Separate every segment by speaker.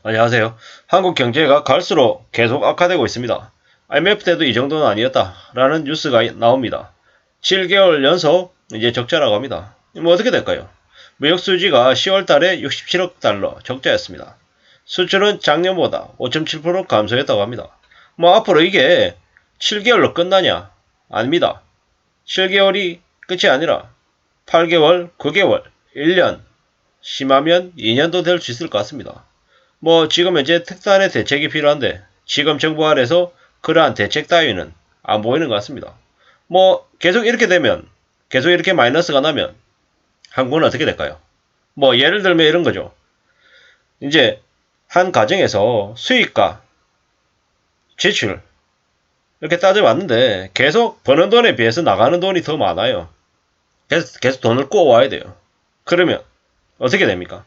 Speaker 1: 안녕하세요. 한국 경제가 갈수록 계속 악화되고 있습니다. IMF 때도 이 정도는 아니었다라는 뉴스가 나옵니다. 7개월 연속 이제 적자라고 합니다. 뭐 어떻게 될까요? 무역 수지가 10월 달에 67억 달러 적자였습니다. 수출은 작년보다 5.7% 감소했다고 합니다. 뭐 앞으로 이게 7개월로 끝나냐? 아닙니다. 7개월이 끝이 아니라 8개월, 9개월, 1년, 심하면 2년도 될 수 있을 것 같습니다. 뭐 지금 현재 특단의 대책이 필요한데 지금 정부 아래서 그러한 대책 따위는 안 보이는 것 같습니다. 뭐 계속 이렇게 되면 계속 이렇게 마이너스가 나면 한국은 어떻게 될까요? 뭐 예를 들면 이런 거죠. 이제 한 가정에서 수익과 지출 이렇게 따져봤는데 계속 버는 돈에 비해서 나가는 돈이 더 많아요. 계속 돈을 꼬아와야 돼요. 그러면 어떻게 됩니까?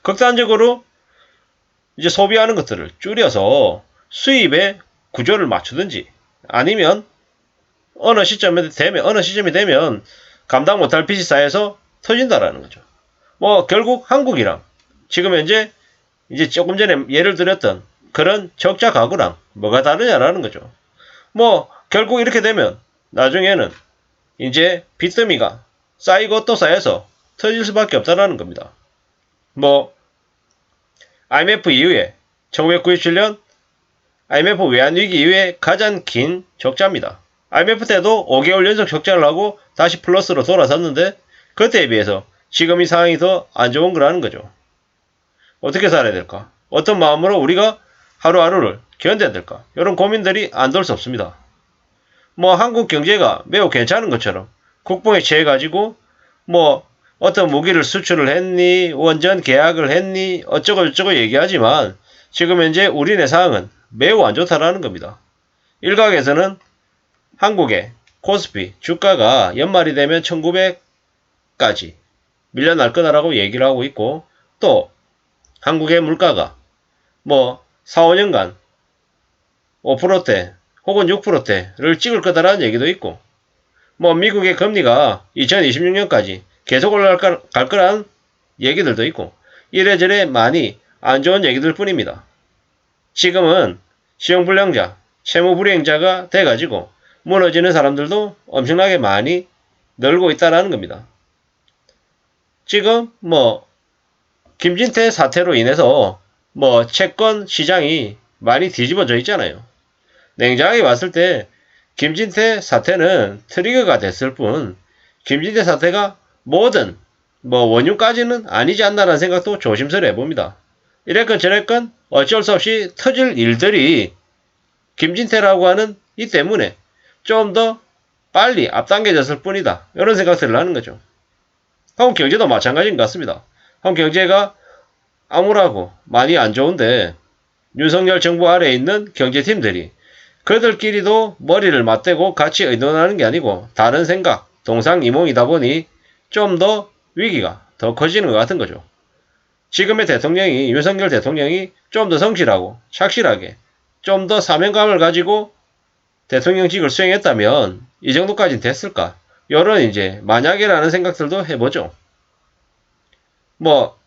Speaker 1: 극단적으로 이제 소비하는 것들을 줄여서 수입의 구조를 맞추든지 아니면 어느 시점이 되면 감당 못할 빚이 쌓여서 터진다라는 거죠. 뭐 결국 한국이랑 지금 현재 이제 조금 전에 예를 들었던 그런 적자 가구랑 뭐가 다르냐라는 거죠. 뭐 결국 이렇게 되면 나중에는 이제 빚더미가 쌓이고 또 쌓여서 터질 수밖에 없다라는 겁니다. 뭐 IMF 이후에 1997년 IMF 외환위기 이후에 가장 긴 적자입니다. IMF 때도 5개월 연속 적자를 하고 다시 플러스로 돌아섰는데 그때에 비해서 지금 이 상황이 더 안 좋은 거라는 거죠. 어떻게 살아야 될까? 어떤 마음으로 우리가 하루하루를 견뎌야 될까? 이런 고민들이 안 될 수 없습니다. 뭐 한국 경제가 매우 괜찮은 것처럼 국뽕에 취해가지고 뭐 어떤 무기를 수출을 했니, 원전 계약을 했니, 어쩌고 얘기하지만 지금 현재 우리네 상황은 매우 안 좋다라는 겁니다. 일각에서는 한국의 코스피 주가가 연말이 되면 1900까지 밀려날 거다라고 얘기를 하고 있고 또 한국의 물가가 뭐 4, 5년간 5%대 혹은 6%대를 찍을 거다라는 얘기도 있고 뭐 미국의 금리가 2026년까지 계속 올라갈 거라는 얘기들도 있고 이래저래 많이 안 좋은 얘기들 뿐입니다. 지금은 시용불량자, 채무불이행자가 돼가지고 무너지는 사람들도 엄청나게 많이 늘고 있다라는 겁니다. 지금 뭐 김진태 사태로 인해서 뭐 채권 시장이 많이 뒤집어져 있잖아요. 냉정하게 봤을 때 김진태 사태는 트리거가 됐을 뿐 김진태 사태가 모든 뭐 원흉까지는 아니지 않나라는 생각도 조심스레 해봅니다. 이랬건 저랬건 어쩔 수 없이 터질 일들이 김진태라고 하는 이 때문에 좀 더 빨리 앞당겨졌을 뿐이다. 이런 생각들을 하는 거죠. 한국 경제도 마찬가지인 것 같습니다. 한국 경제가 암울하고 많이 안 좋은데 윤석열 정부 아래에 있는 경제팀들이 그들끼리도 머리를 맞대고 같이 의논하는 게 아니고 다른 생각, 동상이몽이다 보니 좀 더 위기가 더 커지는 것 같은 거죠. 지금의 대통령이 윤석열 대통령이 좀 더 성실하고 착실하게 좀 더 사명감을 가지고 대통령직을 수행했다면 이 정도까지는 됐을까? 이런 이제 만약에라는 생각들도 해보죠. 뭐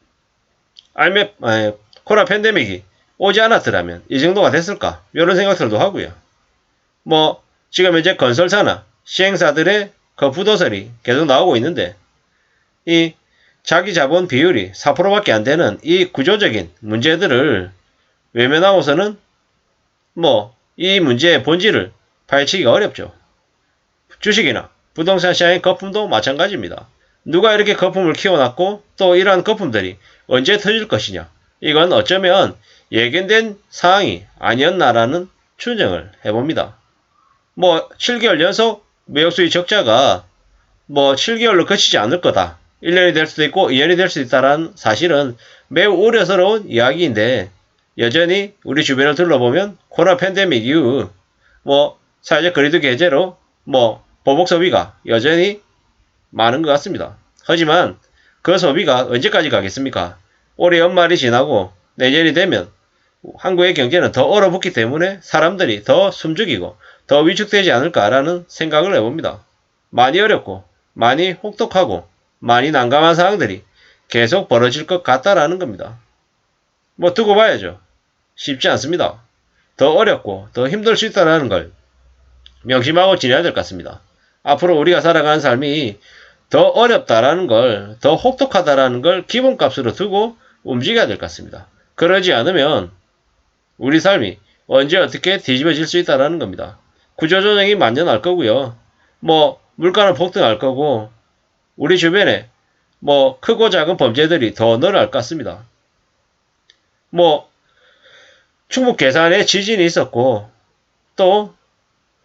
Speaker 1: 코로나 팬데믹이 오지 않았더라면 이 정도가 됐을까? 이런 생각들도 하고요. 뭐 지금 현재 건설사나 시행사들의 그 부도설이 계속 나오고 있는데 이 자기 자본 비율이 4%밖에 안 되는 이 구조적인 문제들을 외면하고서는 뭐 이 문제의 본질을 파헤치기가 어렵죠. 주식이나 부동산 시장의 거품도 마찬가지입니다. 누가 이렇게 거품을 키워놨고 또 이러한 거품들이 언제 터질 것이냐. 이건 어쩌면 예견된 사항이 아니었나라는 추정을 해봅니다. 뭐 7개월 연속 매역수의 적자가 뭐 7개월로 그치지 않을 거다. 1년이 될 수도 있고 2년이 될 수도 있다라는 사실은 매우 우려스러운 이야기인데 여전히 우리 주변을 둘러보면 코로나 팬데믹 이후 뭐 사회적 거리두 개제로 뭐 보복 소비가 여전히 많은 것 같습니다. 하지만 그 소비가 언제까지 가겠습니까? 올해 연말이 지나고 내년이 되면 한국의 경제는 더 얼어붙기 때문에 사람들이 더 숨죽이고 더 위축되지 않을까라는 생각을 해봅니다. 많이 어렵고 많이 혹독하고 많이 난감한 상황들이 계속 벌어질 것 같다라는 겁니다. 뭐 두고 봐야죠. 쉽지 않습니다. 더 어렵고 더 힘들 수 있다는 걸 명심하고 지내야 될 것 같습니다. 앞으로 우리가 살아가는 삶이 더 어렵다라는 걸, 더 혹독하다라는 걸 기본값으로 두고 움직여야 될 것 같습니다. 그러지 않으면 우리 삶이 언제 어떻게 뒤집어질 수 있다라는 겁니다. 구조조정이 만연할 거고요. 뭐 물가는 폭등할 거고 우리 주변에 뭐 크고 작은 범죄들이 더 늘어날 것 같습니다. 뭐 충북 괴산에 지진이 있었고 또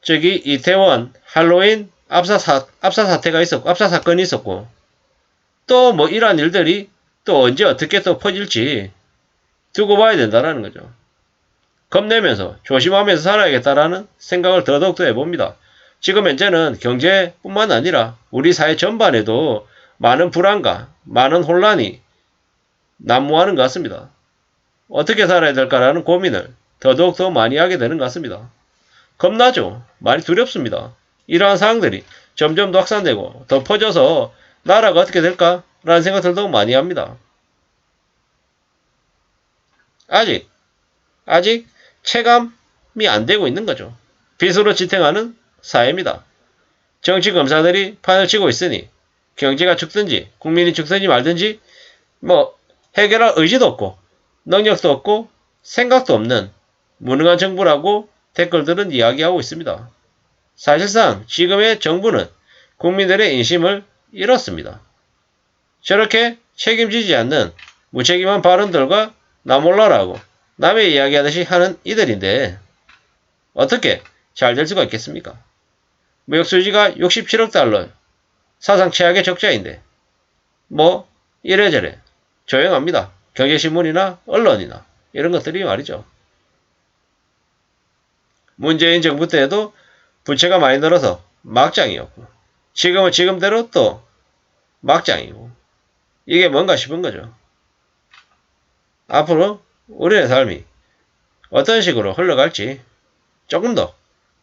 Speaker 1: 저기 이태원 할로윈 압사 사태가 있었고 압사 사건이 있었고 또 뭐 이러한 일들이 또 언제 어떻게 또 퍼질지 두고 봐야 된다라는 거죠. 겁내면서 조심하면서 살아야겠다라는 생각을 더더욱 더 해봅니다. 지금 현재는 경제뿐만 아니라 우리 사회 전반에도 많은 불안과 많은 혼란이 난무하는 것 같습니다. 어떻게 살아야 될까라는 고민을 더더욱 더 많이 하게 되는 것 같습니다. 겁나죠. 많이 두렵습니다. 이러한 상황들이 점점 더 확산되고 더 퍼져서 나라가 어떻게 될까라는 생각들도 많이 합니다. 아직 체감이 안 되고 있는 거죠. 빚으로 지탱하는 사회입니다. 정치 검사들이 판을 치고 있으니 경제가 죽든지 국민이 죽든지 말든지 뭐 해결할 의지도 없고 능력도 없고 생각도 없는 무능한 정부라고 댓글들은 이야기하고 있습니다. 사실상 지금의 정부는 국민들의 인심을 잃었습니다. 저렇게 책임지지 않는 무책임한 발언들과 나 몰라라고 남의 이야기하듯이 하는 이들인데 어떻게 잘 될 수가 있겠습니까? 무역수지가 67억 달러 사상 최악의 적자인데 뭐 이래저래 조용합니다. 경제신문이나 언론이나 이런 것들이 말이죠. 문재인 정부 때에도 부채가 많이 늘어서 막장이었고 지금은 지금대로 또 막장이고 이게 뭔가 싶은 거죠. 앞으로 우리의 삶이 어떤 식으로 흘러갈지 조금 더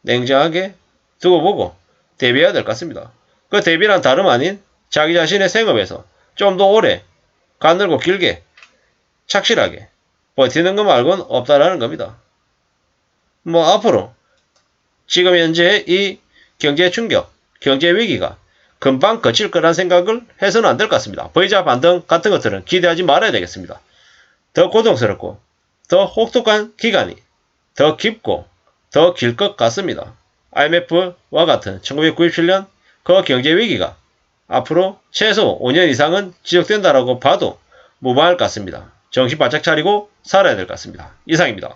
Speaker 1: 냉정하게 두고 보고 대비해야 될 것 같습니다. 그 대비란 다름 아닌 자기 자신의 생업에서 좀 더 오래 가늘고 길게 착실하게 버티는 것 말고는 없다라는 겁니다. 뭐 앞으로 지금 현재 이 경제 충격, 경제 위기가 금방 거칠 거란 생각을 해서는 안 될 것 같습니다. V자 반등 같은 것들은 기대하지 말아야 되겠습니다. 더 고통스럽고 더 혹독한 기간이 더 깊고 더 길 것 같습니다. IMF와 같은 1997년 그 경제 위기가 앞으로 최소 5년 이상은 지속된다라고 봐도 무방할 것 같습니다. 정신 바짝 차리고 살아야 될 것 같습니다. 이상입니다.